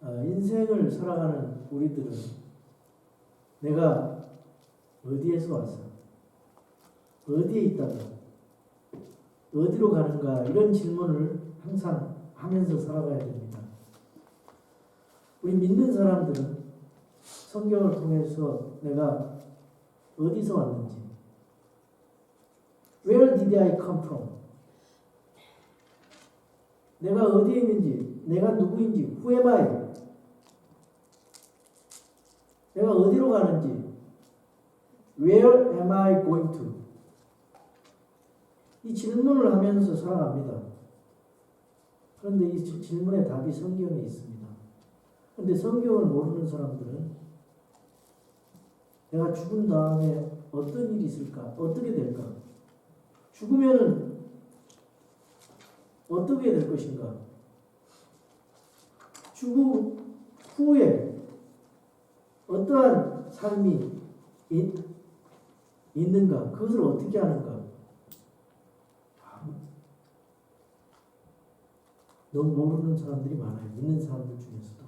인생을 살아가는 우리들은 내가 어디에서 왔어? 어디에 있다가 어디로 가는가? 이런 질문을 항상 하면서 살아가야 됩니다. 우리 믿는 사람들은 성경을 통해서 내가 어디서 왔는지, Where did I come from? 내가 어디에 있는지, 내가 누구인지, Who am I? 내가 어디로 가는지, Where am I going to? 이 질문을 하면서 살아갑니다. 그런데 이 질문의 답이 성경에 있습니다. 그런데 성경을 모르는 사람들은 내가 죽은 다음에 어떤 일이 있을까? 어떻게 될까? 죽으면은 어떻게 될 것인가? 죽음 후에 어떠한 삶이 있는가? 그것을 어떻게 하는가? 너무 모르는 사람들이 많아요. 믿는 사람들 중에서도.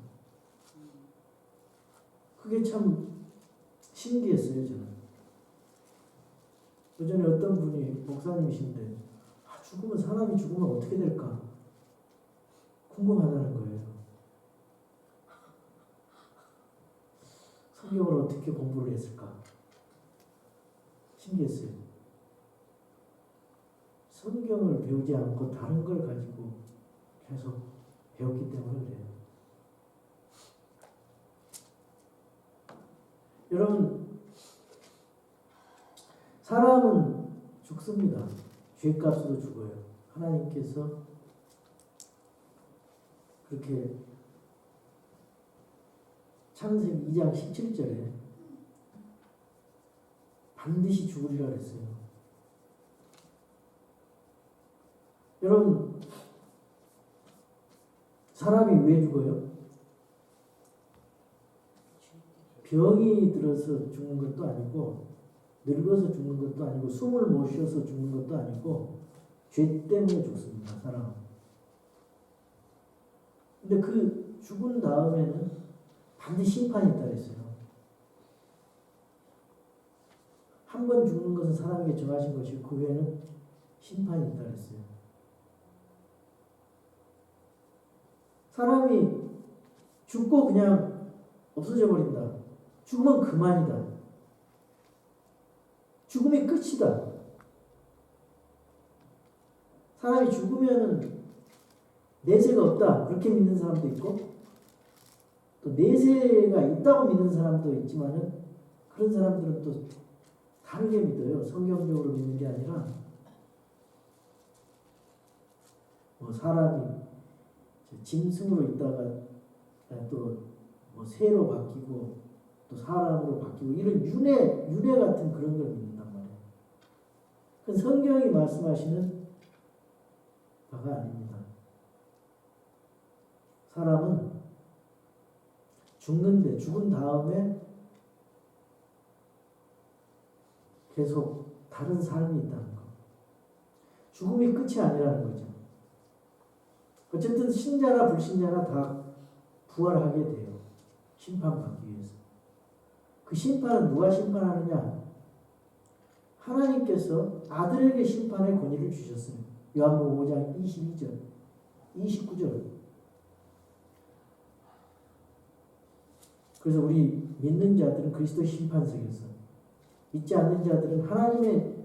그게 참 신기했어요, 저는. 예전에 어떤 분이 목사님이신데 죽으면, 사람이 죽으면 어떻게 될까? 궁금하다는 거예요. 성경을 어떻게 공부를 했을까? 신기했어요. 성경을 배우지 않고 다른 걸 가지고 계속 배웠기 때문에 그래요. 여러분, 사람은 죽습니다. 죄값으로 죽어요. 하나님께서 그렇게 창세기 2장 17절에 반드시 죽으리라 그랬어요. 여러분, 사람이 왜 죽어요? 병이 들어서 죽는 것도 아니고, 늙어서 죽는 것도 아니고, 숨을 못 쉬어서 죽는 것도 아니고, 죄 때문에 죽습니다, 사람은. 근데 그 죽은 다음에는 반드시 심판이 있다 그랬어요. 한 번 죽는 것은 사람에게 정하신 것이고, 그 후에는 심판이 있다 그랬어요. 사람이 죽고 그냥 없어져 버린다. 죽으면 그만이다. 죽음이 끝이다. 사람이 죽으면은 내세가 없다. 그렇게 믿는 사람도 있고, 또 내세가 있다고 믿는 사람도 있지만은, 그런 사람들은 또 다르게 믿어요. 성경적으로 믿는 게 아니라, 사람이 짐승으로 있다가 또 새로 바뀌고 또 사람으로 바뀌고, 이런 윤회 같은 그런 걸 믿는단 말이에요. 그 성경이 말씀하시는 바가 아닙니다. 사람은 죽는데, 죽은 다음에 계속 다른 삶이 있다는 거. 죽음이 끝이 아니라는 거죠. 어쨌든 신자나 불신자나 다 부활하게 돼요. 심판받기 위해서. 그 심판은 누가 심판하느냐? 하나님께서 아들에게 심판의 권위를 주셨어요. 요한복음 5장 22절, 29절. 그래서 우리 믿는 자들은 그리스도 심판석에서, 믿지 않는 자들은 하나님의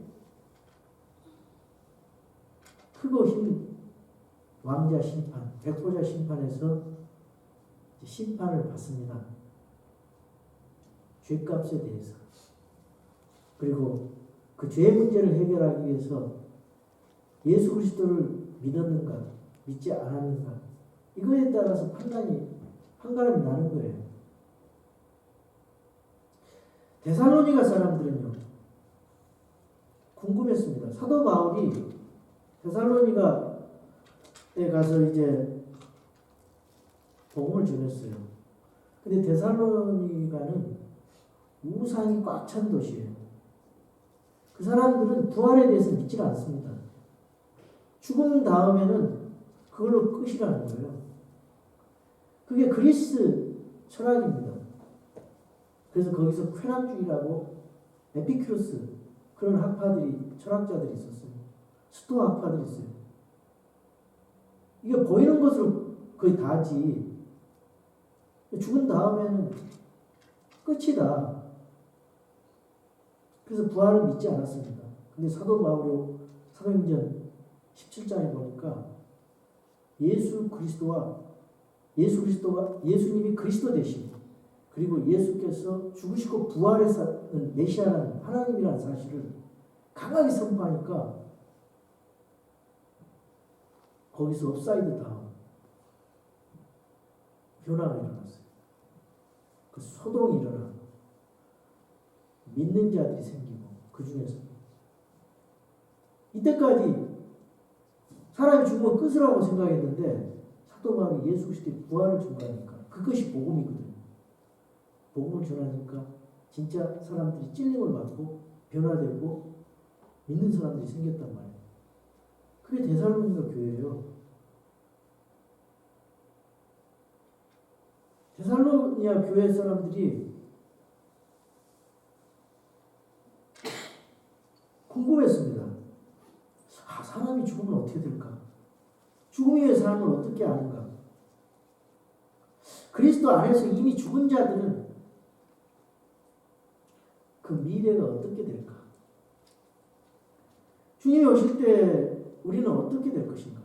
크고 힘 왕자 심판, 백보자 심판에서 심판을 받습니다. 죄값에 대해서. 그리고 그 죄 문제를 해결하기 위해서 예수 그리스도를 믿었는가, 믿지 않았는가, 이거에 따라서 판가름이 나는 거예요. 데살로니가 사람들은요, 궁금했습니다. 사도 바울이 데살로니가에 가서 이제 복음을 전했어요. 근데 데살로니가는 우상이 꽉 찬 도시예요. 그 사람들은 부활에 대해서 믿지 않습니다. 죽음 다음에는 그걸로 끝이라는 거예요. 그게 그리스 철학입니다. 그래서 거기서 쾌락주의라고 에피큐로스 그런 학파들이 철학자들이 있었어요. 스토아 학파들이 있어요. 이게 보이는 것으로 거의 다지. 죽은 다음에는 끝이다. 그래서 부활을 믿지 않았습니다. 근데 사도 바울이 사도행전 17장에 보니까 예수님이 그리스도 되신, 그리고 예수께서 죽으시고 부활해서 메시아라는 하나님이라는 사실을 강하게 선포하니까 거기서 업사이드 다운 변화가 일어났어요. 그 소동이 일어나고 믿는 자들이 생기고, 그 중에서 이때까지 사람이 죽으면 끝이라고 생각했는데 사도 바울이 예수 그리스도의 부활을 전하니까 그것이 복음이거든요. 복음을 전하니까 진짜 사람들이 찔림을 받고 변화되고 믿는 사람들이 생겼단 말이에요. 그게 데살로니가 교회예요. 데살로니가 교회 사람들이 궁금했습니다. 사람이 죽으면 어떻게 될까? 죽음 이후의 삶을 어떻게 아는가? 그리스도 안에서 이미 죽은 자들은 그 미래가 어떻게 될까? 주님이 오실 때 우리는 어떻게 될 것인가?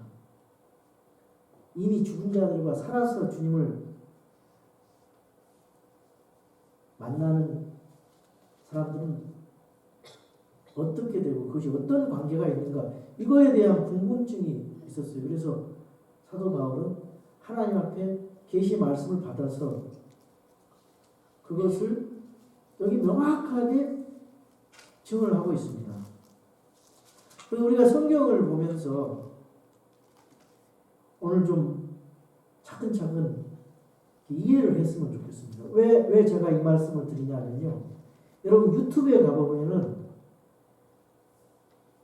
이미 죽은 자들과 살아서 주님을 만나는 사람들은 어떻게 되고 그것이 어떤 관계가 있는가, 이거에 대한 궁금증이 있었어요. 그래서 사도 바울은 하나님 앞에 계시 말씀을 받아서 그것을 여기 명확하게 증언을 하고 있습니다. 그래서 우리가 성경을 보면서 오늘 좀 차근차근 이해를 했으면 좋겠습니다. 왜 제가 이 말씀을 드리냐면요, 여러분 유튜브에 가보면은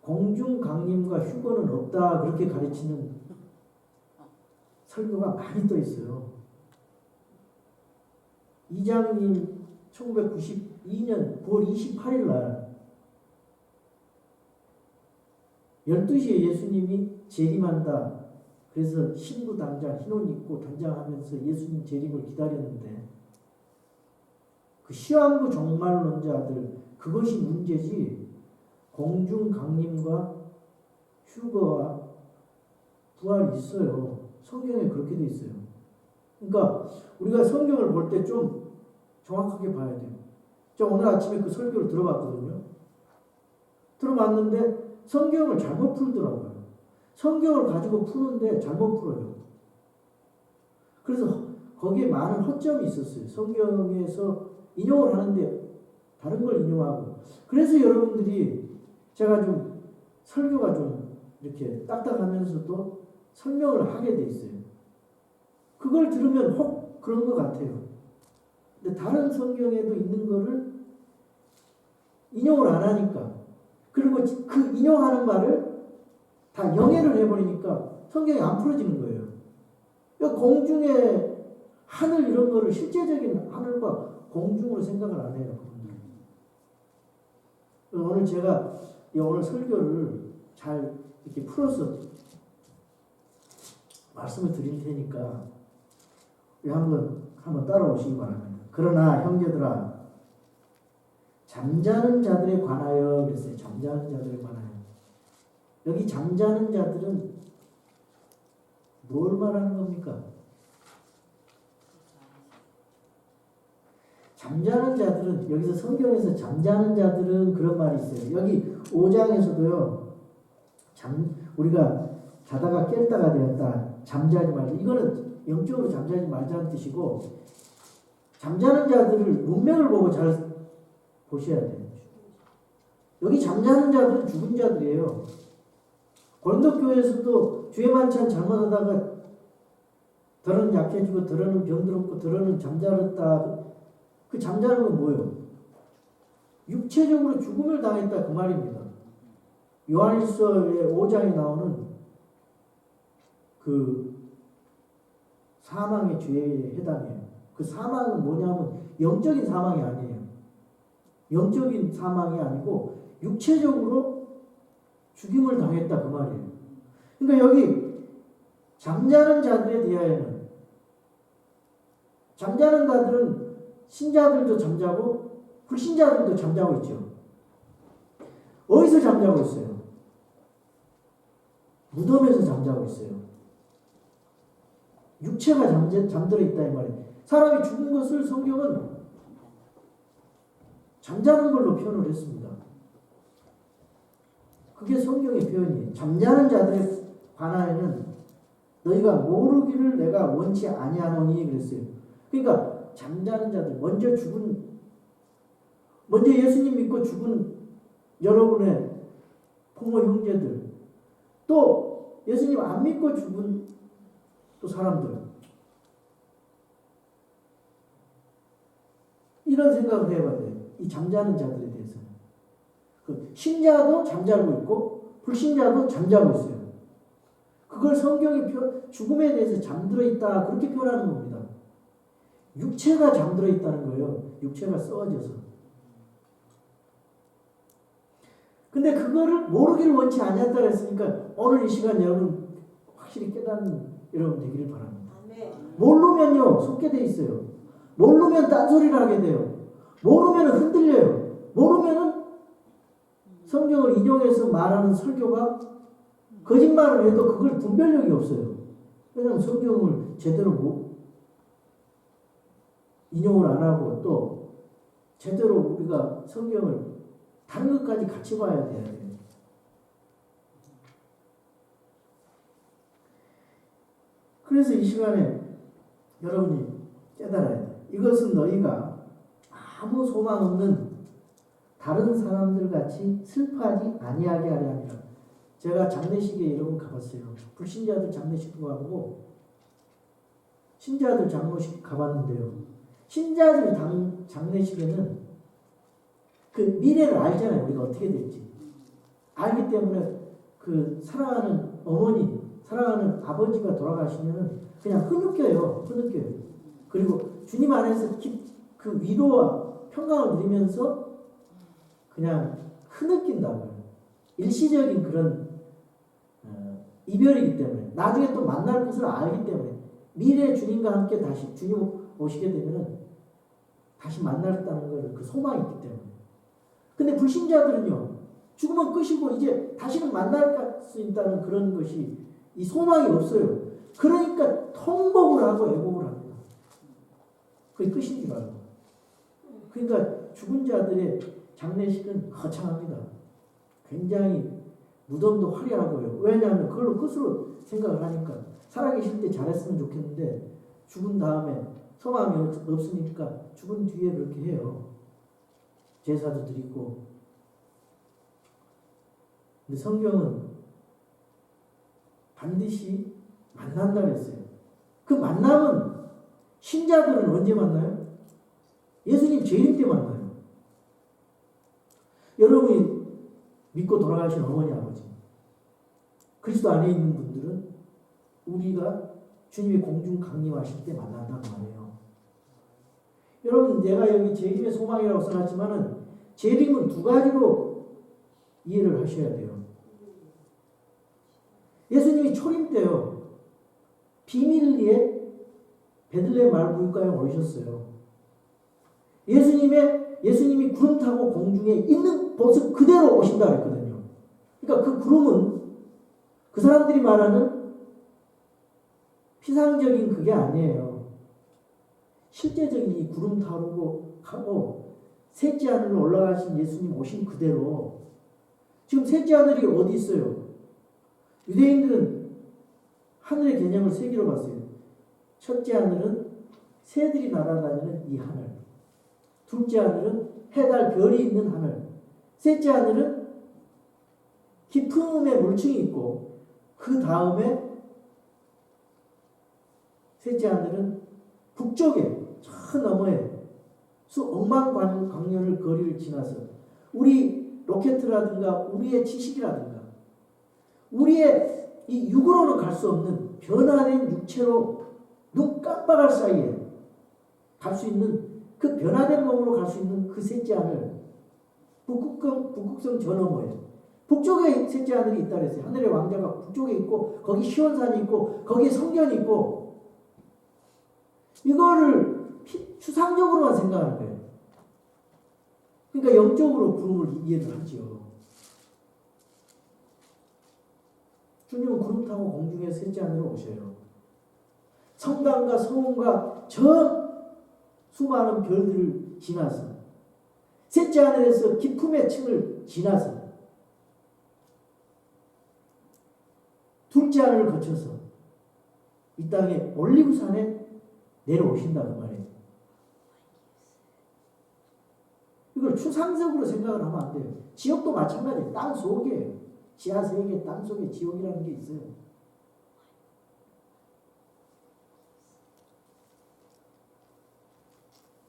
공중 강림과 휴거는 없다 그렇게 가르치는 설교가 많이 떠 있어요. 이장님 1992년 9월 28일 날 12시에 예수님이 재림한다. 그래서 신부 단장 흰 옷 입고 단장하면서 예수님 재림을 기다렸는데 그 시한부 종말론자들 그것이 문제지, 공중 강림과 휴거와 부활이 있어요. 성경에 그렇게 돼 있어요. 그러니까 우리가 성경을 볼 때 좀 정확하게 봐야 돼요. 제가 오늘 아침에 그 설교를 들어봤거든요. 들어봤는데 성경을 잘못 풀더라고요. 성경을 가지고 푸는데 잘못 풀어요. 그래서 거기에 많은 허점이 있었어요. 성경에서 인용을 하는데 다른 걸 인용하고. 그래서 여러분들이 제가 좀 설교가 좀 이렇게 딱딱하면서도 설명을 하게 돼 있어요. 그걸 들으면 혹 그런 것 같아요. 근데 다른 성경에도 있는 거를 인용을 안 하니까, 그리고 그 인용하는 말을 다 영해를 해버리니까 성경이 안 풀어지는 거예요. 그러니까 공중의 하늘 이런 거를 실제적인 하늘과 공중으로 생각을 안 해요. 오늘 제가 오늘 설교를 잘 이렇게 풀어서 말씀을 드릴 테니까 한번 따라오시기 바랍니다. 그러나 형제들아, 잠자는 자들에 관하여 그랬어요. 잠자는 자들에 관하여. 여기 잠자는 자들은 뭘 말하는 겁니까? 잠자는 자들은, 여기서 성경에서 잠자는 자들은 그런 말이 있어요. 여기 5장에서도요. 우리가 자다가 깰다가 되었다. 잠자지 말자. 이거는 영적으로 잠자지 말자는 뜻이고, 잠자는 자들을 문맥을 보고 잘 보셔야 돼요. 여기 잠자는 자들은 죽은 자들이에요. 고린도 교회에서도 주의 만찬 잘못하다가 더러는 약해지고 더러는 병들었고 더러는 잠자렸다. 그 잠자는 건 뭐예요? 육체적으로 죽음을 당했다 그 말입니다. 요한일서의 5장에 나오는 그 사망의 죄에 해당해요. 그 사망은 뭐냐면 영적인 사망이 아니에요. 영적인 사망이 아니고 육체적으로 죽임을 당했다 그 말이에요. 그러니까 여기 잠자는 자들에 대하여는, 잠자는 자들은 신자들도 잠자고 불신자들도 잠자고 있죠. 어디서 잠자고 있어요? 무덤에서 잠자고 있어요. 육체가 잠들어 있다 이 말이에요. 사람이 죽은 것을 성경은 잠자는 걸로 표현을 했습니다. 그게 성경의 표현이에요. 잠자는 자들에 관하여는 너희가 모르기를 내가 원치 아니하노니 그랬어요. 그러니까 잠자는 자들, 먼저 예수님 믿고 죽은 여러분의 부모 형제들, 또 예수님 안 믿고 죽은 또 사람들, 이런 생각을 해봐야 돼요. 이 잠자는 자들에 대해서는. 그 신자도 잠자고 있고 불신자도 잠자고 있어요. 그걸 성경이 죽음에 대해서 잠들어 있다 그렇게 표현하는 겁니다. 육체가 잠들어 있다는 거예요. 육체가 썩어져서. 근데 그거를 모르기를 원치 않았다 했으니까 오늘 이 시간 여러분 확실히 깨닫는 여러분 되기를 바랍니다. 모르면요 속게 돼 있어요. 모르면 딴소리를 하게 돼요. 모르면 흔들려요. 모르면 성경을 인용해서 말하는 설교가 거짓말을 해도 그걸 분별력이 없어요. 왜냐하면 성경을 제대로 인용을 안 하고 또 제대로 우리가 성경을 다른 것까지 같이 봐야 돼요. 그래서 이 시간에 여러분이 깨달아야 돼요. 이것은 너희가 아무 소망 없는 다른 사람들 같이 슬퍼하지 아니하게 하려 함이라. 제가 장례식에 여러분 가봤어요. 불신자들 장례식도 가보고 신자들 장례식 가봤는데요. 신자들 장례식에는 그 미래를 알잖아요. 우리가 어떻게 될지 알기 때문에 그 사랑하는 어머니, 사랑하는 아버지가 돌아가시면은 그냥 흐느껴요. 그리고 주님 안에서 그 위로와 평강을 누리면서 그냥 흐느낀다고요. 일시적인 그런 이별이기 때문에 나중에 또 만날 것을 알기 때문에 미래 주님과 함께 다시 주님 오시게 되면 다시 만났다는 걸 그 소망이 있기 때문에. 근데 불신자들은요 죽으면 끝이고 이제 다시는 만날 수 있다는 그런 것이 이 소망이 없어요. 그러니까 통곡을 하고 애곡을 합니다. 그게 끝인 줄 알고. 그러니까 죽은 자들의 장례식은 거창합니다. 굉장히 무덤도 화려하고요. 왜냐하면 그걸로 끝으로 생각을 하니까 살아계실 때 잘했으면 좋겠는데 죽은 다음에 소망이 없으니까 죽은 뒤에 그렇게 해요. 제사도 드리고. 근데 성경은 반드시 만난다 그랬어요. 그 만남은 신자들은 언제 만나요? 예수님 재림 때 만나요. 여러분이 믿고 돌아가신 어머니 아버지 그리스도 안에 있는 분들은 우리가 주님의 공중 강림하실 때 만난단 말이에요. 여러분 내가 여기 재림의 소망이라고 써놨지만은 재림은 두 가지로 이해를 하셔야 돼요. 예수님이 초림 때요 비밀리에 베들레헴 말구유가에 오셨어요. 예수님이 구름 타고 공중에 있는 모습 그대로 오신다 그랬거든요. 그러니까 그 구름은 그 사람들이 말하는 피상적인 그게 아니에요. 실제적인 이 구름 타고 가고 셋째 하늘로 올라가신 예수님 오신 그대로 지금 셋째 하늘이 어디 있어요? 유대인들은 하늘의 개념을 세 개로 봤어요. 첫째 하늘은 새들이 날아다니는 이 하늘, 둘째 하늘은 해, 달, 별이 있는 하늘, 셋째 하늘은 깊음의 물층이 있고 그 다음에 셋째 하늘은 북쪽에 저 너머에 억만광년을 거리를 지나서 우리 로켓이라든가 우리의 지식이라든가 우리의 이 육으로는 갈 수 없는 변화된 육체로 눈 깜빡할 사이에 갈 수 있는 그 변화된 몸으로 갈 수 있는 그 셋째 하늘, 북극성 저 너머에 북쪽에 셋째 하늘이 있다 그랬어요. 하늘의 왕자가 북쪽에 있고 거기 시온산이 있고 거기에 성전이 있고 이거를 추상적으로만 생각하는 거예요. 그러니까 영적으로 구름을 이해를 하죠. 주님은 구름 타고 공중에 셋째 하늘로 오셔요. 성당과 성운과 저 수많은 별들을 지나서 셋째 하늘에서 기품의 층을 지나서 둘째 하늘을 거쳐서 이 땅에 올리브산에 내려오신다는 말이에요. 이걸 추상적으로 생각을 하면 안 돼요. 지옥도 마찬가지예요. 땅 속이에요. 지하 세계 땅 속에 지옥이라는 게 있어요.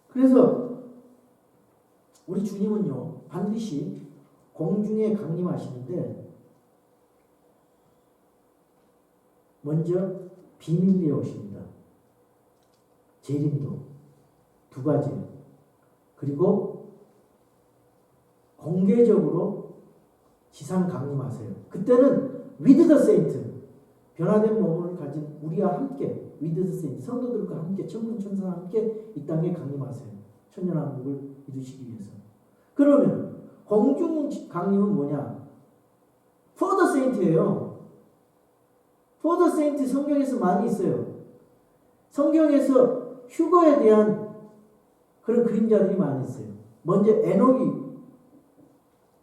그래서 우리 주님은요 반드시 공중에 강림하시는데 먼저 비밀리에 오십니다. 재림도 두 가지예요. 그리고 공개적으로 지상 강림하세요. 그때는 with the saint, 변화된 몸을 가진 우리와 함께 with the saint, 성도들과 함께 천군 천사와 함께 이 땅에 강림하세요. 천년왕국을 이루시기 위해서. 그러면 공중 강림은 뭐냐? for the saint예요. for the saint 성경에서 많이 있어요. 성경에서 휴거에 대한 그런 그림자들이 많이 있어요. 먼저 에녹이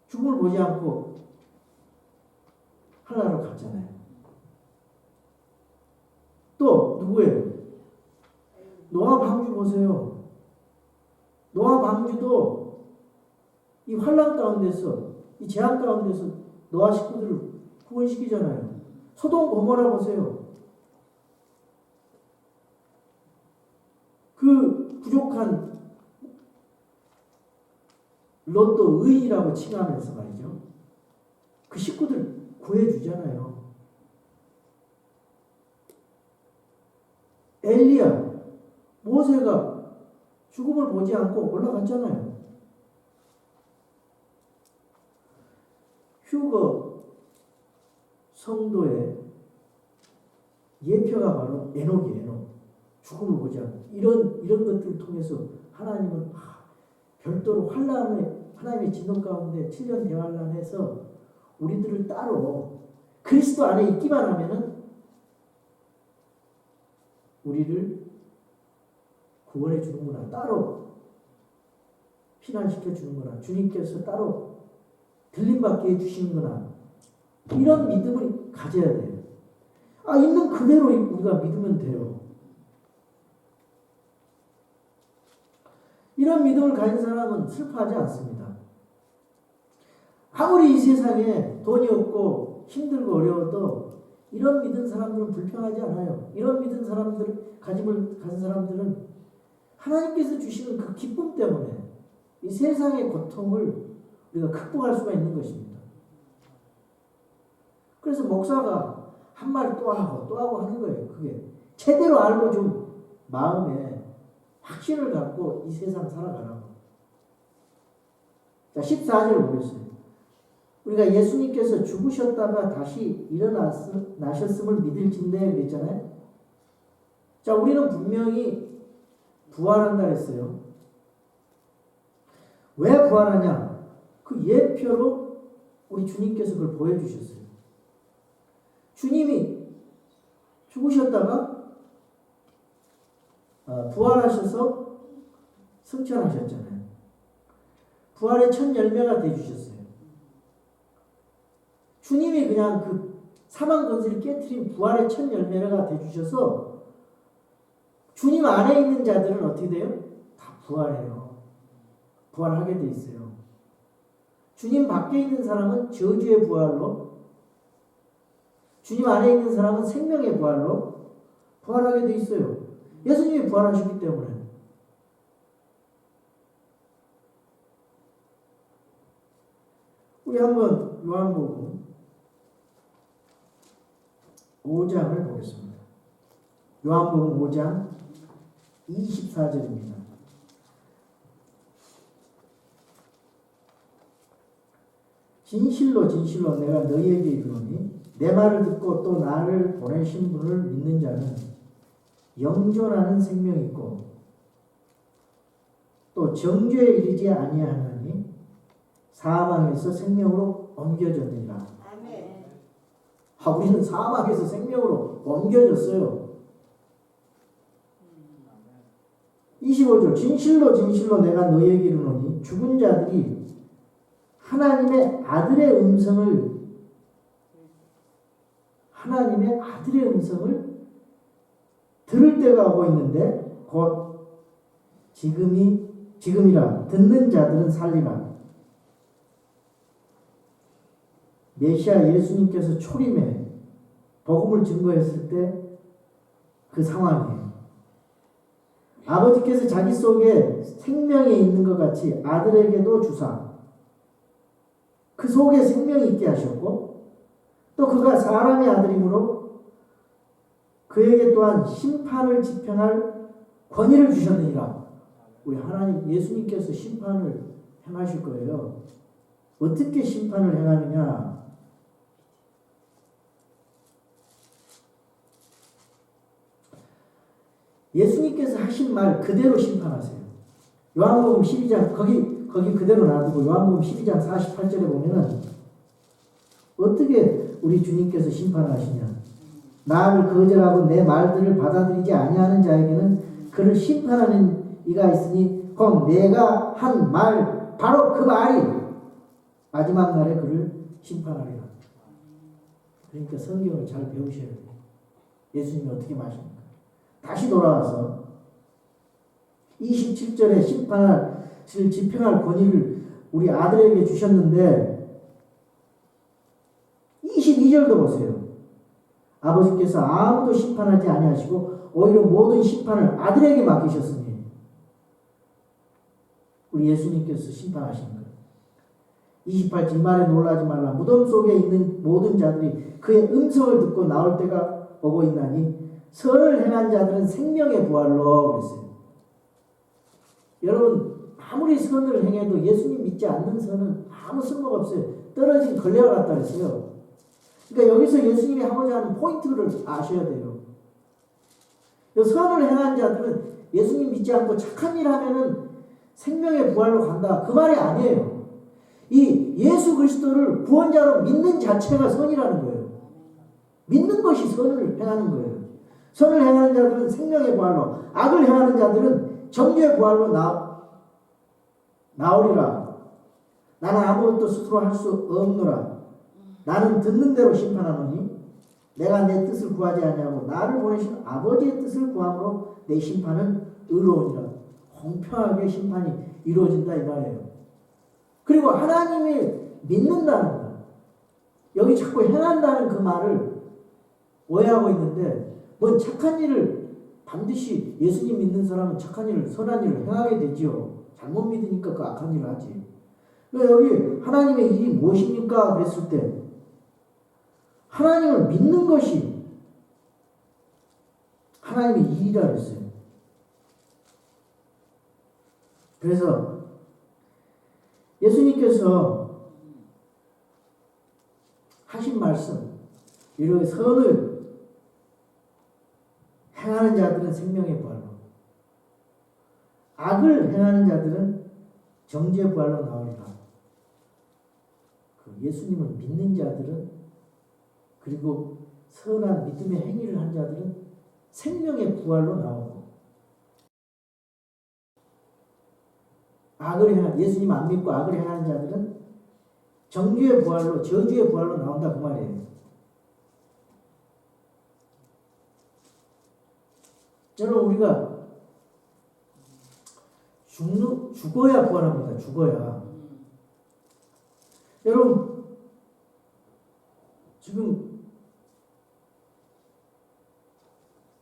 죽음을 보지 않고 하늘나라로 갔잖아요. 또 누구예요? 노아 방주 보세요. 노아 방주도 이 환란 가운데서 이 재앙 가운데서 노아 식구들을 구원시키잖아요. 소돔 고모라 보세요. 그 부족한 롯도 의인이라고 칭하면서 말이죠. 그 식구들 구해주잖아요. 엘리야, 모세가 죽음을 보지 않고 올라갔잖아요. 휴거 성도의 예표가 바로 에녹이에요. 에녹. 죽음을 보지 않고 이런 것들을 통해서 하나님은 별도로 하나님의 진노 가운데 7년 대환란해서 우리들을 따로 그리스도 안에 있기만 하면은 우리를 구원해 주는구나. 따로 피난시켜 주는구나. 주님께서 따로 들림받게 해 주시는구나. 이런 믿음을 가져야 돼요. 있는 그대로 우리가 믿으면 돼요. 이런 믿음을 가진 사람은 슬퍼하지 않습니다. 아무리 이 세상에 돈이 없고 힘들고 어려워도 이런 믿은 사람들은 불평하지 않아요. 이런 믿은 사람들, 가진 사람들은 하나님께서 주시는 그 기쁨 때문에 이 세상의 고통을 우리가 극복할 수가 있는 것입니다. 그래서 목사가 한 말 또 하고 하는 거예요. 그게 제대로 알고 좀 마음에 확신을 갖고 이 세상 살아가라고. 자, 14절 보겠어요. 우리가 예수님께서 죽으셨다가 다시 일어나셨음을 믿을진대 그랬잖아요. 자, 우리는 분명히 부활한다 했어요. 왜 부활하냐? 그 예표로 우리 주님께서 그걸 보여주셨어요. 주님이 죽으셨다가 부활하셔서 승천하셨잖아요. 부활의 첫 열매가 되어주셨어요. 주님이 그냥 그 사망 권세를 깨트린 부활의 첫 열매가 되어주셔서 주님 안에 있는 자들은 어떻게 돼요? 다 부활해요. 부활하게 돼 있어요. 주님 밖에 있는 사람은 저주의 부활로, 주님 안에 있는 사람은 생명의 부활로 부활하게 돼 있어요. 예수님이 부활하셨기 때문에. 우리 한번 요한복음 5장을 보겠습니다. 요한복음 5장 24절입니다. 진실로 진실로 내가 너희에게 이르노니 내 말을 듣고 또 나를 보내신 분을 믿는 자는 영존하는 생명이 있고 또 정죄에 이르지 아니하나니 사망에서 생명으로 옮겨졌느니라. 아멘. 우리는 사망에서 생명으로 옮겨졌어요. 25절 진실로 진실로 내가 너희에게 이르노니 죽은 자들이 하나님의 아들의 음성을 들을 때가 오고 있는데 곧 지금이라 듣는 자들은 살리라. 메시아 예수님께서 초림에 복음을 증거했을 때 그 상황이에요. 아버지께서 자기 속에 생명이 있는 것 같이 아들에게도 주사 그 속에 생명이 있게 하셨고 또 그가 사람의 아들이므로 그에게 또한 심판을 집행할 권위를 주셨느니라. 우리 하나님 예수님께서 심판을 행하실 거예요. 어떻게 심판을 행하느냐? 예수님께서 하신 말 그대로 심판하세요. 요한복음 12장 거기 그대로 놔두고 요한복음 12장 48절에 보면은 어떻게 우리 주님께서 심판하시냐? 나를 거절하고 내 말들을 받아들이지 아니하는 자에게는 그를 심판하는 이가 있으니 곧 내가 한 말 바로 그 말이 마지막 날에 그를 심판하리라. 그러니까 성경을 잘 배우셔야 돼요. 예수님이 어떻게 말씀합니까? 다시 돌아와서 27절에 심판을 집행할 권위를 우리 아들에게 주셨는데 22절도 보세요. 아버지께서 아무도 심판하지 아니하시고 오히려 모든 심판을 아들에게 맡기셨으니 우리 예수님께서 심판하신 거예요. 28절 이 말에 놀라지 말라. 무덤 속에 있는 모든 자들이 그의 음성을 듣고 나올 때가 오고 있나니 선을 행한 자들은 생명의 부활로 그랬어요. 여러분 아무리 선을 행해도 예수님 믿지 않는 선은 아무 쓸모가 없어요. 떨어진 걸레와 같다 그랬어요. 그러니까 여기서 예수님이 하고자 하는 포인트를 아셔야 돼요. 선을 행한 자들은 예수님 믿지 않고 착한 일 하면은 생명의 부활로 간다. 그 말이 아니에요. 이 예수 그리스도를 구원자로 믿는 자체가 선이라는 거예요. 믿는 것이 선을 행하는 거예요. 선을 행하는 자들은 생명의 부활로, 악을 행하는 자들은 정죄의 부활로 나오리라. 나는 아무것도 스스로 할 수 없노라. 나는 듣는 대로 심판하노니 내가 내 뜻을 구하지 아니하고 나를 보내신 아버지의 뜻을 구함으로 내 심판은 의로우니라. 공평하게 심판이 이루어진다 이 말이에요. 그리고 하나님을 믿는다는 것, 여기 자꾸 행한다는 그 말을 오해하고 있는데 뭔 착한 일을 반드시 예수님 믿는 사람은 착한 일을 선한 일을 행하게 되지요. 잘못 믿으니까 그 악한 일을 하지. 여기 하나님의 일이 무엇입니까? 그랬을 때 하나님을 믿는 것이 하나님의 일이라 그랬어요. 그래서 예수님께서 하신 말씀, 이렇게 선을 행하는 자들은 생명의 부활로, 악을 행하는 자들은 정죄의 부활로 나오리라. 그 예수님을 믿는 자들은, 그리고 선한 믿음의 행위를 한 자들은 생명의 부활로 나오고, 예수님 안 믿고 악을 행하는 자들은 정죄의 부활로, 저주의 부활로 나온다 그 말이에요. 저는 우리가 죽어야 부활합니다. 죽어야. 여러분 지금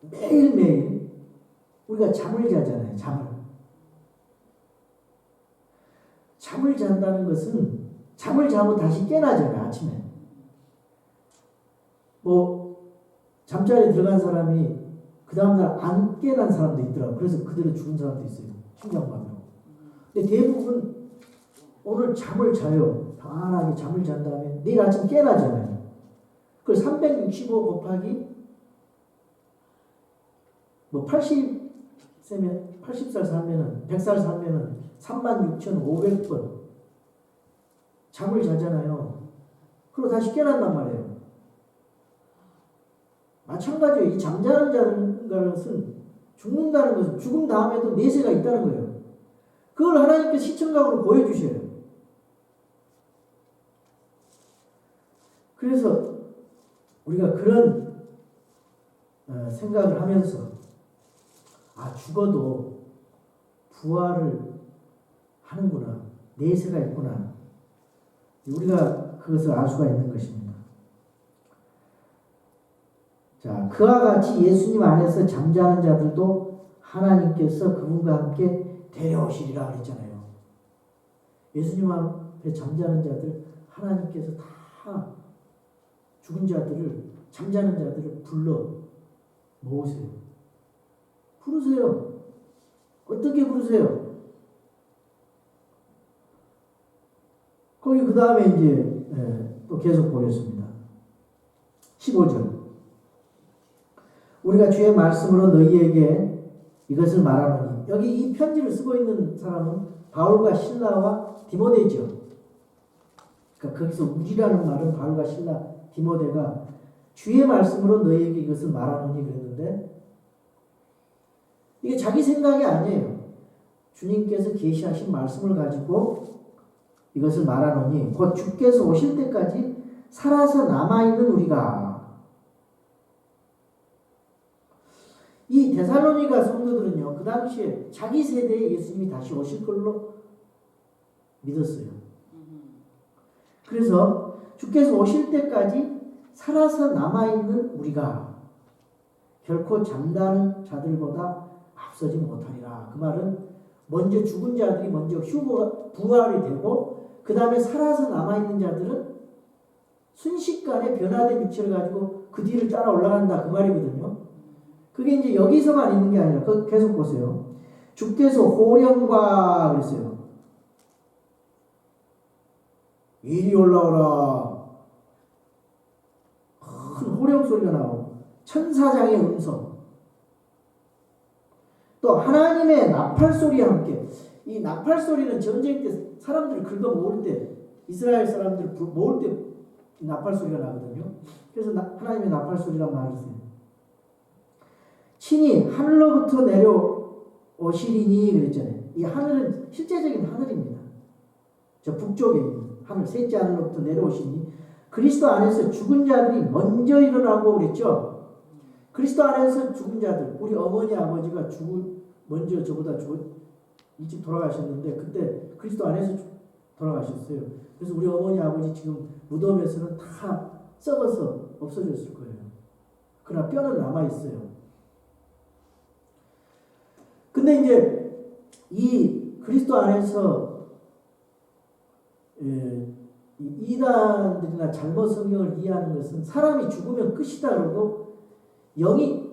매일매일 우리가 잠을 자잖아요. 잠을 잔다는 것은 잠을 자고 다시 깨나잖아요. 아침에 잠자리에 들어간 사람이 그 다음날 안 깨난 사람도 있더라고요. 그래서 그대로 죽은 사람도 있어요. 심장마비로. 근데 대부분 오늘 잠을 자요. 편안하게 잠을 잔 다음에 내일 아침 깨나잖아요. 그걸 365 곱하기 뭐 80살 살면은 100살 살면은 36,500번 잠을 자잖아요. 그리고 다시 깨난단 말이에요. 마찬가지예요. 이 잠자는 것은 죽는다는 것은 죽음 다음에도 내세가 있다는 거예요. 그걸 하나님께 시청각으로 보여주셔요. 그래서 우리가 그런 생각을 하면서 죽어도 부활을 하는구나. 내세가 있구나. 우리가 그것을 알 수가 있는 것입니다. 자, 그와 같이 예수님 안에서 잠자는 자들도 하나님께서 그분과 함께 데려오시리라 그랬잖아요. 예수님 앞에 잠자는 자들 하나님께서 다 죽은 자들을 잠자는 자들을 불러 모으세요. 부르세요. 어떻게 부르세요? 거기 그 다음에 이제 또 계속 보겠습니다. 15절. 우리가 주의 말씀으로 너희에게 이것을 말하노니. 여기 이 편지를 쓰고 있는 사람은 바울과 실라와 디모데죠. 그러니까 거기서 우리라는 말은 바울과 실라, 디모데가 주의 말씀으로 너희에게 이것을 말하노니 그랬는데 이게 자기 생각이 아니에요. 주님께서 계시하신 말씀을 가지고 이것을 말하노니 곧 주께서 오실 때까지 살아서 남아있는 우리가. 이 데살로니가 성도들은요, 그 당시에 자기 세대에 예수님이 다시 오실 걸로 믿었어요. 그래서 주께서 오실 때까지 살아서 남아있는 우리가 결코 잠자는 자들보다 앞서지 못하리라. 그 말은 먼저 죽은 자들이 먼저 부활이 되고 그 다음에 살아서 남아있는 자들은 순식간에 변화된 육체를 가지고 그 뒤를 따라 올라간다. 그 말이거든요. 그게 이제 여기서만 있는 게 아니라 계속 보세요. 주께서 호령과 그랬어요. 이리 올라오라. 큰 호령 소리가 나오고 천사장의 음성. 또 하나님의 나팔 소리와 함께. 이 나팔 소리는 전쟁 때 사람들을 긁어 모을 때 이스라엘 사람들을 모을 때 나팔 소리가 나거든요. 그래서 하나님의 나팔 소리란 말을 써요. 친히 하늘로부터 내려오시리니 그랬잖아요. 이 하늘은 실제적인 하늘입니다. 저 북쪽에 있는 하늘, 셋째 하늘로부터 내려오시니 그리스도 안에서 죽은 자들이 먼저 일어나고 그랬죠. 그리스도 안에서 죽은 자들, 우리 어머니 아버지가 먼저 저보다 일찍 돌아가셨는데 그때 그리스도 안에서 돌아가셨어요. 그래서 우리 어머니 아버지 지금 무덤에서는 다 썩어서 없어졌을 거예요. 그러나 뼈는 남아있어요. 근데 이제 이 그리스도 안에서 이단들이나 잘못 성경을 이해하는 것은 사람이 죽으면 끝이다 그러고 육이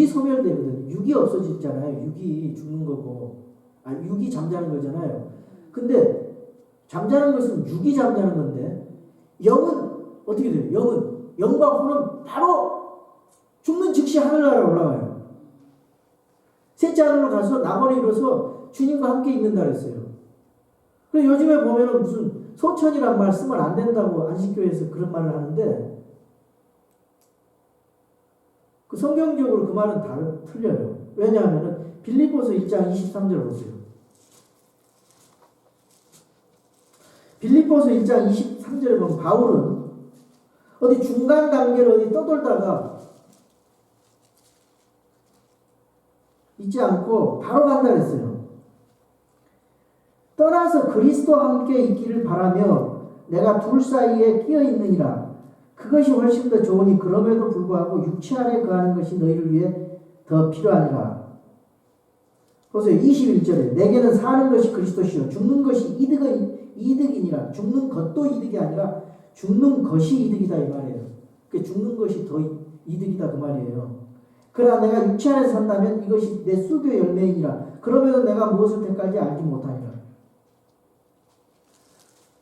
소멸되거든요. 육이 없어지잖아요. 육이 죽는 거고 육이 잠자는 거잖아요. 근데 잠자는 것은 육이 잠자는 건데 영은 어떻게 돼요? 영과 혼은 바로 죽는 즉시 하늘나라로 올라가요. 셋째 하늘로 가서 낙원에 이뤄서 주님과 함께 있는다 그랬어요. 그래서 요즘에 보면은 무슨 소천이란 말 쓰면 안 된다고 안식교회에서 그런 말을 하는데 그 성경적으로 그 말은 틀려요. 왜냐하면은 빌립보서 1장 23절 보세요. 빌립보서 1장 23절에 보면 바울은 어디 중간 단계를 어디 떠돌다가 있지 않고 바로 간다 그랬어요. 떠나서 그리스도와 함께 있기를 바라며 내가 둘 사이에 끼어 있느니라. 그것이 훨씬 더 좋으니 그럼에도 불구하고 육체 안에 거하는 것이 너희를 위해 더 필요하니라. 보세요. 21절에 내게는 사는 것이 그리스도시요 죽는 것이 이득이니라. 죽는 것도 이득이 아니라 죽는 것이 이득이다 이 말이에요. 그 죽는 것이 더 이득이다 그 말이에요. 그러나 내가 육체 안에서 산다면 이것이 내 수고의 열매이니라. 그러면서 내가 무엇을 택할지 알지 못하니라.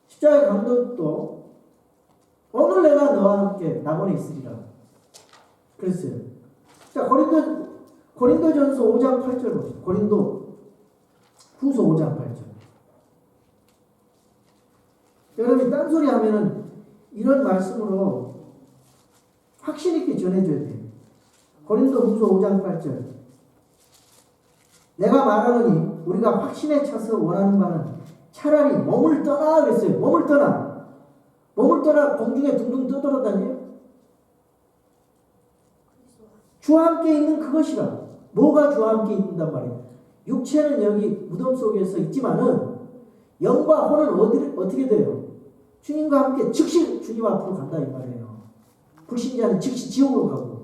십자가의 강도도 오늘 내가 너와 함께 낙원에 있으리라 그랬어요. 자, 고린도전서 5장 8절 보세요. 고린도 후서 5장 8절. 여러분이 딴소리 하면은 이런 말씀으로 확신 있게 전해줘야 돼요. 고린도 후서 5장 8절. 내가 말하노니 우리가 확신에 차서 원하는 바는 차라리 몸을 떠나 그랬어요. 몸을 떠나 공중에 둥둥 떠돌아다녀요. 주와 함께 있는 그것이라. 뭐가 주와 함께 있는단 말이에요. 육체는 여기 무덤 속에서 있지만은 영과 혼은 어떻게 돼요? 주님과 함께 즉시 주님 앞으로 간다 이 말이에요. 불신자는 즉시 지옥으로 가고.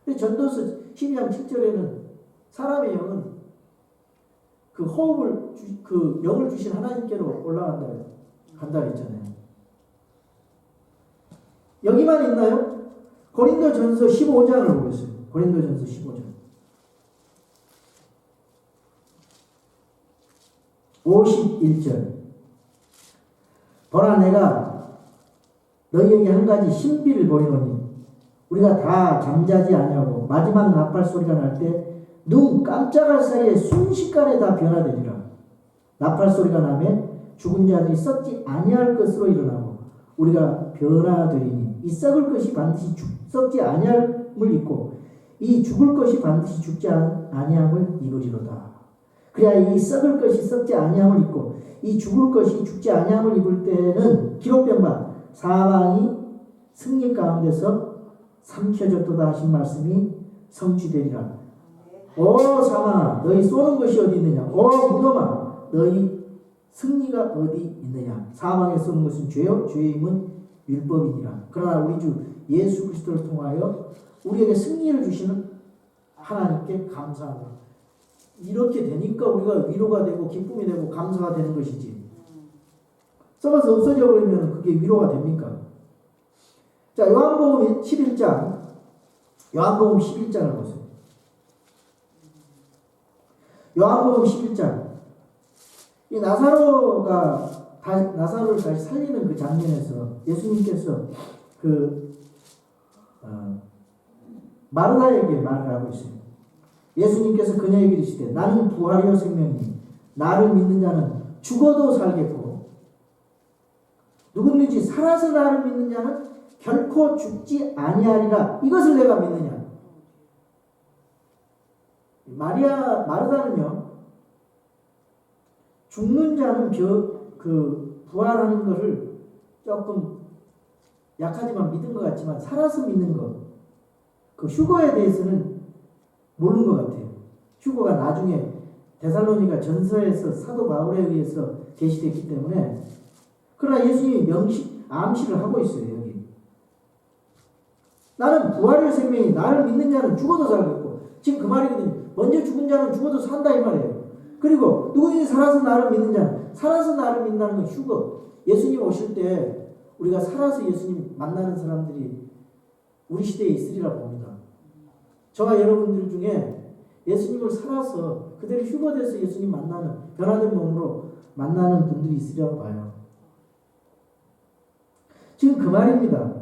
전도서 12장 7절에는 사람의 영은 그 호흡을 그 영을 주신 하나님께로 간다 했잖아요. 여기만 있나요? 고린도전서 15장을 보겠어요. 고린도전서 15장 51절. 보라 내가 너희에게 한 가지 신비를 보이노니 우리가 다 잠자지 아니하고 마지막 나팔 소리가 날 때 눈 깜짝할 사이에 순식간에 다 변화되리라. 나팔 소리가 나면 죽은 자들이 썩지 아니할 것으로 일어나고 우리가 변화되리니 이 썩을 것이 반드시 썩지 아니함을 입고 이 죽을 것이 반드시 죽지 아니함을 입으리로다. 그래야 이 썩을 것이 썩지 아니함을 입고 이 죽을 것이 죽지 아니함을 입을 때는 기록된 바 사망이 승리 가운데서 삼켜졌도다 하신 말씀이 성취되리라. 오 사망아 너희 쏘는 것이 어디 있느냐. 오 무덤아 너희 승리가 어디 있느냐. 사망에 쏘는 것은 죄요 죄의 힘은 율법이니라. 그러나 우리 주 예수 그리스도를 통하여 우리에게 승리를 주시는 하나님께 감사합니다. 이렇게 되니까 우리가 위로가 되고 기쁨이 되고 감사가 되는 것이지. 썩어서 없어져 버리면 그게 위로가 됩니까? 자, 요한복음 11장 요한복음 11장을 보세요. 요한복음 11장 이 나사로를 다시 살리는 그 장면에서 예수님께서 마르다에게 말을 하고 있어요. 예수님께서 그녀에게 이르시되 나는 부활이요 생명이니 나를 믿는 자는 죽어도 살겠고 누구든지 살아서 나를 믿는 자는 결코 죽지 아니하리라. 이것을 내가 믿느냐. 마르다는요 죽는 자는 부활하는 것을 조금 약하지만 믿은 것 같지만 살아서 믿는 것, 그 휴거에 대해서는 모르는 것 같아요. 휴거가 나중에 데살로니가 전서에서 사도 바울에 의해서 제시됐기 때문에. 그러나 예수님이 암시를 하고 있어요. 여기 나는 부활의 생명이 나를 믿는 자는 죽어도 살겠고, 지금 그 말이거든요. 먼저 죽은 자는 죽어도 산다 이 말이에요. 그리고 누구든지 살아서 나를 믿는 자는, 살아서 나를 믿는다는 건 휴거. 예수님 오실 때 우리가 살아서 예수님 만나는 사람들이 우리 시대에 있으리라 봅니다. 저와 여러분들 중에 예수님을 살아서 그대로 휴거돼서 예수님 만나는, 변화된 몸으로 만나는 분들이 있으리라고 봐요. 지금 그 말입니다.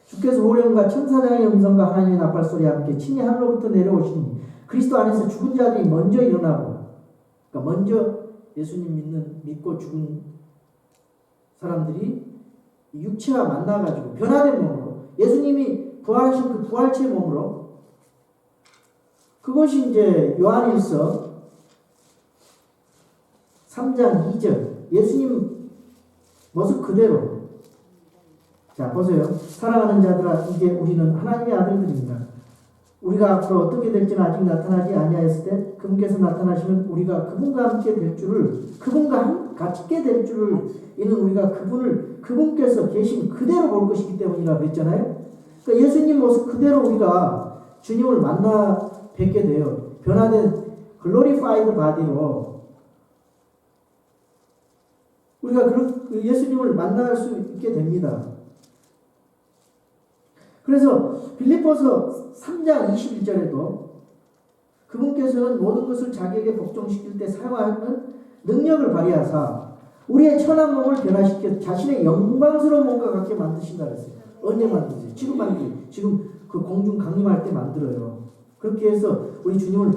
주께서 호령과 천사장의 음성과 하나님의 나팔 소리와 함께 친히 하늘로부터 내려오시니 그리스도 안에서 죽은 자들이 먼저 일어나고, 그러니까 먼저 예수님 믿고 죽은 사람들이 육체와 만나가지고 변화된 몸으로, 예수님이 부활하신 그 부활체의 몸으로, 그것이 이제 요한일서 3장 2절 예수님 모습 그대로. 자 보세요. 사랑하는 자들아 이제 우리는 하나님의 아들들입니다. 우리가 앞으로 어떻게 될지는 아직 나타나지 아니하였을 때 그분께서 나타나시면 우리가 그분과 함께 될 줄을, 그분과 같게 될 줄을, 이는 우리가 그분께서 계신 그대로 볼 것이기 때문이라고 했잖아요. 그러니까 예수님 모습 그대로 우리가 주님을 만나 뵙게 돼요. 변화된 글로리파이드 바디로 우리가 예수님을 만날 수 있게 됩니다. 그래서 빌립보서 3장 21절에도 그분께서는 모든 것을 자기에게 복종시킬 때 사용하는 능력을 발휘하사 우리의 천한 몸을 변화시켜 자신의 영광스러운 몸과 같게 만드신다 그랬어요. 언제 만드세요? 지금 그 공중 강림할 때 만들어요. 그렇게 해서 우리 주님을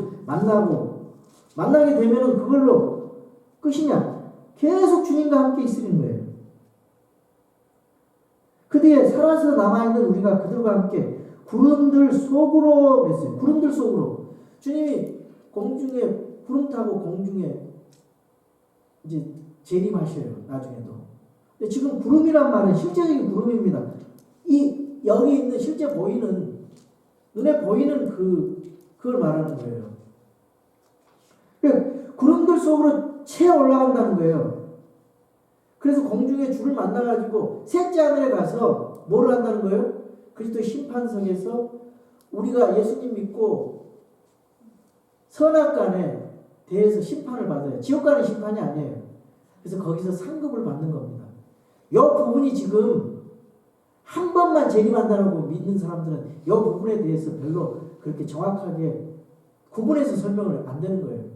만나게 되면은 그걸로 끝이냐? 계속 주님과 함께 있으는 거예요. 그 뒤에 살아서 남아있는 우리가 그들과 함께 구름들 속으로 그랬어요. 구름들 속으로. 주님이 공중에 구름 타고 공중에 이제 재림하셔요. 나중에도. 근데 지금 구름이란 말은 실제적인 구름입니다. 여기 있는 실제 보이는 눈에 보이는 그걸 말하는 거예요. 그러니까 구름들 속으로 채 올라간다는 거예요. 그래서 공중에 주를 만나가지고 셋째 하늘에 가서 뭘 한다는 거예요? 그리스도 심판석에서 우리가 예수님 믿고 선악간에 대해서 심판을 받아요. 지옥간의 심판이 아니에요. 그래서 거기서 상급을 받는 겁니다. 이 부분이 지금 한 번만 재림한다고 믿는 사람들은 이 부분에 대해서 별로 그렇게 정확하게 구분해서 설명을 안 되는 거예요.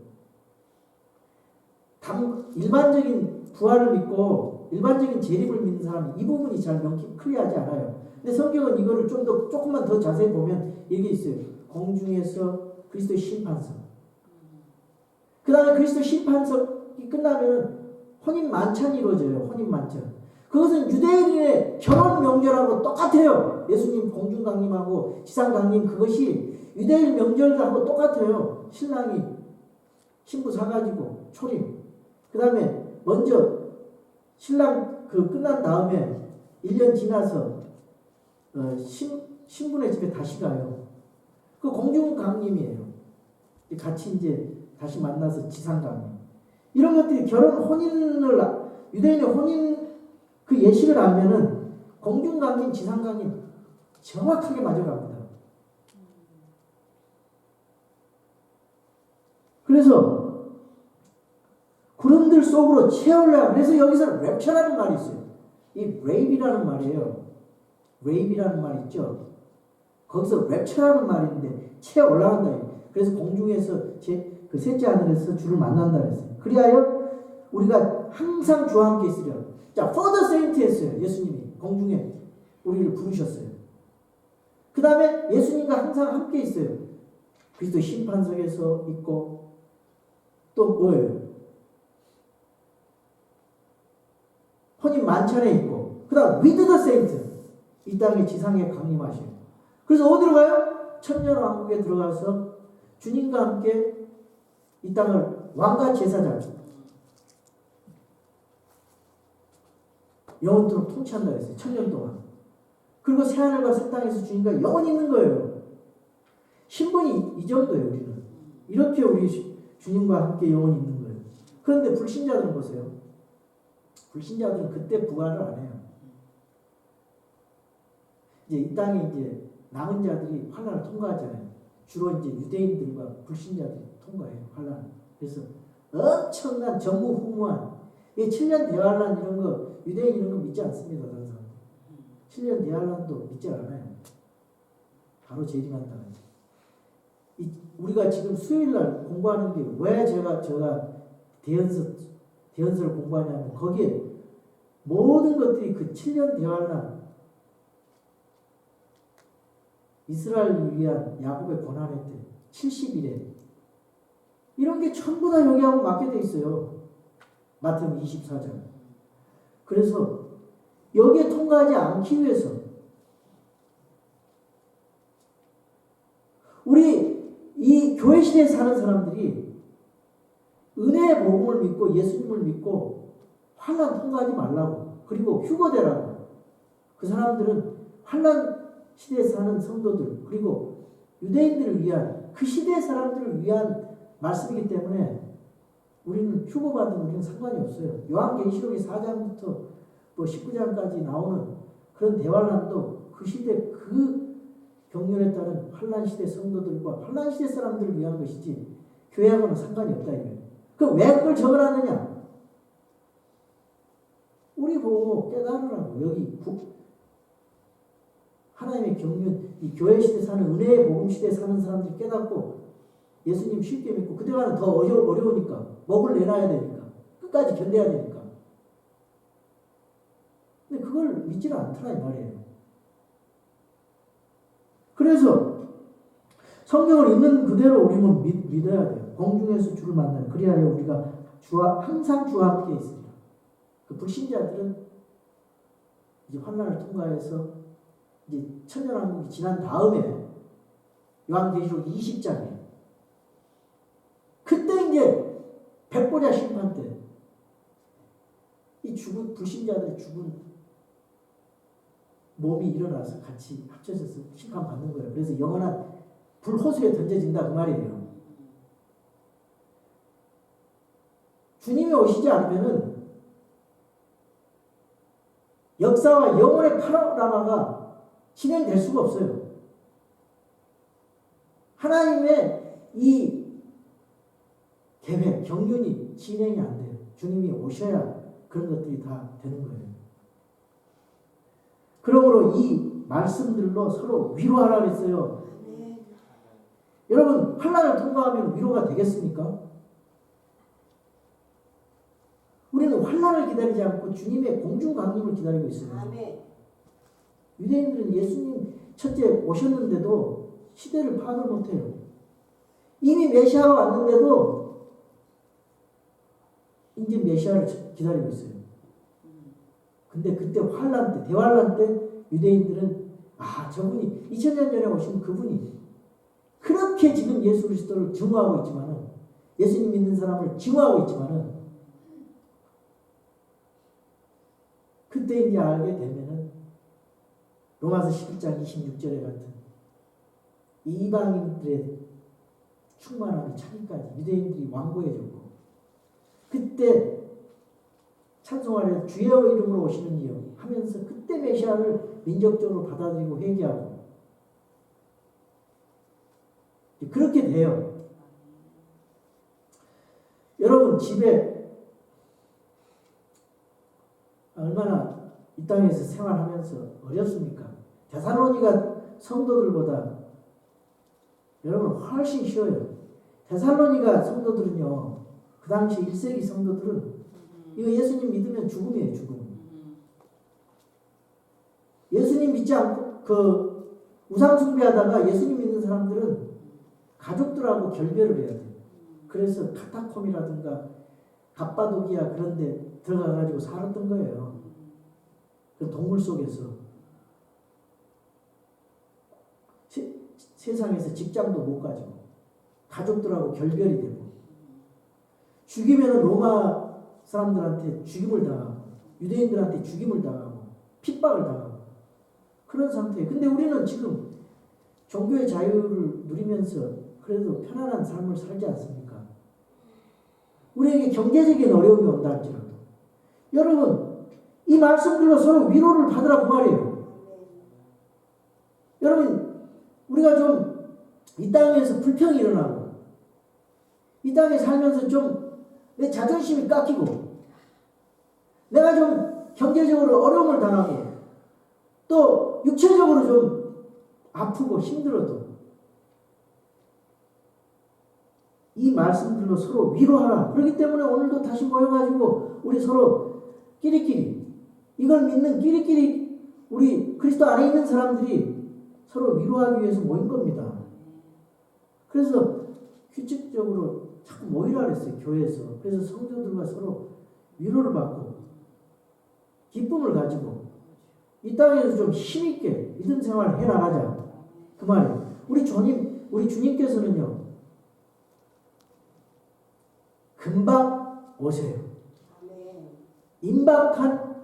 일반적인 부활을 믿고 일반적인 재림을 믿는 사람은 이 부분이 잘 명확히 클리어하지 않아요. 근데 성경은 이거를 조금만 더 자세히 보면 이게 있어요. 공중에서 그리스도의 심판석. 그 다음에 그리스도 심판석이 끝나면 혼인 만찬이 이루어져요. 혼인 만찬. 그것은 유대인의 결혼 명절하고 똑같아요. 예수님 공중 강림하고 지상 강림 그것이 유대인 명절하고 똑같아요. 신랑이 신부 사가지고 초림. 그 다음에 먼저 신랑 끝난 다음에 1년 지나서 신부네 집에 다시 가요. 그 공중 강림이에요. 같이 이제 다시 만나서 지상 강림. 이런 것들이 유대인의 혼인 그 예식을 알면은 공중 강림, 지상 강림 정확하게 맞아갑니다. 그래서 구름들 속으로 채울라. 그래서 여기서 랩처라는 말이 있어요. 이 레이비라는 말이에요. 레이비라는 말 있죠. 거기서 랩처라는 말이 있는데 채 올라간다. 그래서 공중에서 그 셋째 하늘에서 주를 만난다 그랬어요. 그리하여 우리가 항상 주와 함께 있으려. 자, further saint 했어요. 예수님이 공중에 우리를 부르셨어요. 그 다음에 예수님과 항상 함께 있어요. 그리스도 심판석에서 있고 또 뭐예요? 혼인 만찬에 있고 그 다음 with the saint 이 땅의 지상에 강림하셔요. 그래서 어디로 가요? 천년왕국에 들어가서 주님과 함께 이 땅을 왕과 제사장 영원토록 통치한다 그랬어요. 천년 동안. 그리고 새하늘과 새 땅에서 주님과 영원히 있는 거예요. 신분이 이 정도예요. 우리는. 이렇게 우리 주님과 함께 영원히 있는 거예요. 그런데 불신자들은 보세요. 불신자들은 그때 부활을 안 해요. 이제 이 땅에 이제 남은 자들이 환난을 통과하잖아요. 주로 이제 유대인들과 불신자들이 통과해요. 환난. 그래서 엄청난 전무후무한 7년 대환란 이런 거 유대인 이런 거 믿지 않습니다. 다른 사람. 7년 대환란도 믿지 않아요. 바로 재림한다. 우리가 지금 수요일날 공부하는 게 왜 제가 대연서를 공부하냐면 거기에 모든 것들이 그 7년 대환란 이스라엘을 위한 야곱의 고난의 때 70일에 이런 게 전부 다 여기하고 맞게 돼 있어요. 마태복음 24장. 그래서 여기에 통과하지 않기 위해서 우리 이 교회 시대에 사는 사람들이 은혜의 복음을 믿고 예수님을 믿고 환난 통과하지 말라고 그리고 휴거되라고 그 사람들은 환난 시대에 사는 성도들 그리고 유대인들을 위한 그 시대 사람들을 위한 말씀이기 때문에 우리는 휴거받으면 우리는 상관이 없어요. 요한계시록이 4장부터 뭐 19장까지 나오는 그런 대환란도 그 시대 그 경륜에 따른 환난 시대 성도들과 환난 시대 사람들을 위한 것이지 교회하고는 상관이 없다 이거예요. 그럼 왜 그걸 적어놨느냐? 우리 보고 깨달으라고. 여기 하나님의 경륜, 이 교회 시대 사는 은혜의 복음 시대에 사는 사람들이 깨닫고 예수님 쉽게 믿고 그때가는 더 어려우니까 먹을 내놔야 되니까 끝까지 견뎌야 되니까. 근데 그걸 믿지를 않더라 이 말이에요. 그래서 성경을 있는 그대로 우리는 믿어야 돼요. 공중에서 주를 만나요. 그리하여 우리가 항상 주와 함께 있습니다. 그 불신자들은 이제 환난을 통과해서 이제 천년왕국이 지난 다음에 요한계시록 20장에 그때 이제 백보자 심판 때 이 죽은 불신자들이 죽은 몸이 일어나서 같이 합쳐져서 심판받는 거예요. 그래서 영원한 불호수에 던져진다 그 말이에요. 주님이 오시지 않으면은 역사와 영혼의 파노라마가 진행될 수가 없어요. 하나님의 이 계획, 경륜이 진행이 안 돼요. 주님이 오셔야 그런 것들이 다 되는 거예요. 그러므로 이 말씀들로 서로 위로하라 그랬어요. 여러분 환난을 통과하면 위로가 되겠습니까? 우리는 환난을 기다리지 않고 주님의 공중 강림을 기다리고 있어요. 유대인들은 예수님 첫째 오셨는데도 시대를 파악을 못해요. 이미 메시아가 왔는데도 이제 메시아를 기다리고 있어요. 근데 그때 환난 때, 대환난 때 유대인들은 저분이 2000년 전에 오신 그분이 그렇게 지금 예수 그리스도를 증오하고 있지만은 예수님 믿는 사람을 증오하고 있지만은 그때 이제 알게 되면은 로마서 11장 26절에 같은 이방인들의 충만함이 차기까지 유대인들이 완고해졌고 그때 찬송하려 주의 이름으로 오시는 이여 하면서 그때 메시아를 민족적으로 받아들이고 회개하고 그렇게 돼요. 여러분 집에 얼마나 이 땅에서 생활하면서 어렵습니까? 데살로니가 성도들보다 여러분 훨씬 쉬워요. 데살로니가 성도들은요. 그 당시 1세기 성도들은 이거 예수님 믿으면 죽음이에요. 죽음. 예수님 믿지 않고 그 우상 숭배하다가 예수님 믿는 사람들은 가족들하고 결별을 해야 돼요. 그래서 카타콤이라든가 갑바도기아 그런 데 들어가가지고 살았던 거예요. 그 동굴 속에서. 세상에서 직장도 못 가지고 가족들하고 결별이 되고 죽이면 로마 사람들한테 죽임을 당하고 유대인들한테 죽임을 당하고 핍박을 당하고 그런 상태예요. 근데 우리는 지금 종교의 자유를 누리면서 그래도 편안한 삶을 살지 않습니까? 우리에게 경제적인 어려움이 온다 할지라도 여러분 이 말씀들로 서로 위로를 받으라 그 말이에요. 여러분 우리가 좀 이 땅에서 불평이 일어나고 이 땅에 살면서 좀 내 자존심이 깎이고 내가 좀 경제적으로 어려움을 당하고 또 육체적으로 좀 아프고 힘들어도 이 말씀들로 서로 위로하라. 그렇기 때문에 오늘도 다시 모여가지고 우리 서로 끼리끼리 이걸 믿는 끼리끼리 우리 그리스도 안에 있는 사람들이 서로 위로하기 위해서 모인 겁니다. 그래서 규칙적으로 자꾸 모이라 그랬어요. 교회에서. 그래서 성도들과 서로 위로를 받고 기쁨을 가지고 이 땅에서 좀 힘있게 믿음 생활을 해나가자. 그 말이에요. 우리 주님께서는요. 금방 오세요. 임박한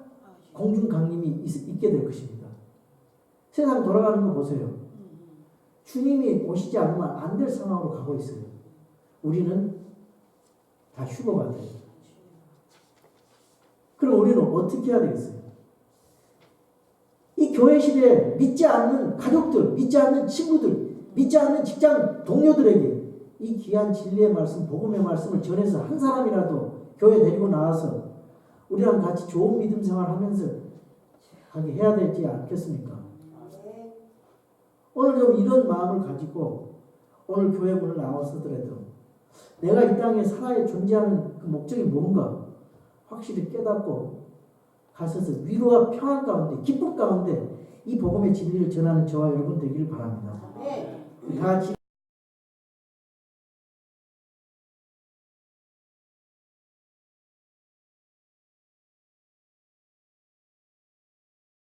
공중 강림이 있게 될 것입니다. 세상 돌아가는 거 보세요. 주님이 오시지 않으면 안 될 상황으로 가고 있어요. 우리는 다 휴거받아요. 그럼 우리는 어떻게 해야 되겠어요? 이 교회 시대에 믿지 않는 가족들, 믿지 않는 친구들, 믿지 않는 직장 동료들에게 이 귀한 진리의 말씀, 복음의 말씀을 전해서 한 사람이라도 교회 데리고 나와서 우리랑 같이 좋은 믿음 생활하면서 하게 해야 되지 않겠습니까? 오늘 좀 이런 마음을 가지고 오늘 교회 문을 나와서더라도 내가 이 땅에 살아야 존재하는 그 목적이 뭔가 확실히 깨닫고 가셔서 위로와 평안 가운데 기쁨 가운데 이 복음의 진리를 전하는 저와 여러분 되기를 바랍니다. 다 같이